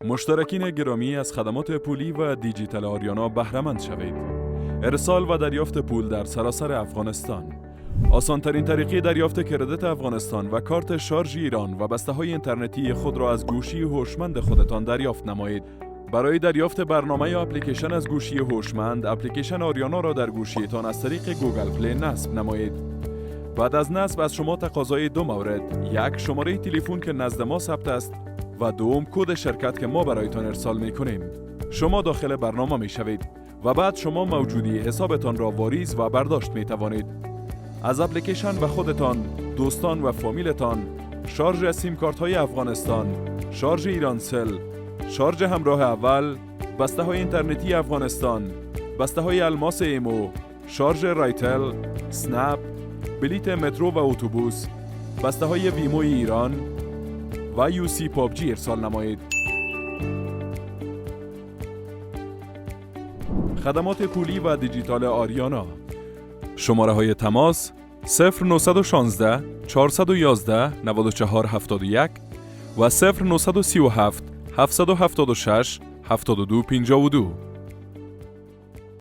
مشترکین گرامی از خدمات پولی و دیجیتال آریانا بهره مند شوید. ارسال و دریافت پول در سراسر افغانستان. آسان‌ترین طریقه دریافت کردیت افغانستان و کارت شارژ ایران و بسته‌های اینترنتی خود را از گوشی هوشمند خودتان دریافت نمایید. برای دریافت برنامه یا اپلیکیشن از گوشی هوشمند، اپلیکیشن آریانا را در گوشیتان از طریق گوگل پلی نصب نمایید. بعد از نصب از شما تقاضای دو مورد: یک، شماره تلفن که نزد ما ثبت است و دوم، کد شرکت که ما برایتان ارسال می‌کنیم. شما داخل برنامه می‌شوید و بعد شما موجودی حسابتان را واریز و برداشت می‌توانید. از اپلیکیشن و خودتان، دوستان و فامیلتان، شارژ سیم کارت های افغانستان، شارژ ایرانسل، شارژ همراه اول، بسته های اینترنتی افغانستان، بسته های الماس ایمو، شارژ رایتل، سنپ، بلیت مترو و اتوبوس، بسته های ویمو ایران و یوسی پابجی ارسال نمایید. خدمات پولی و دیجیتال آریانا. شماره های تماس 0916 411 9471 و 0937 776 7252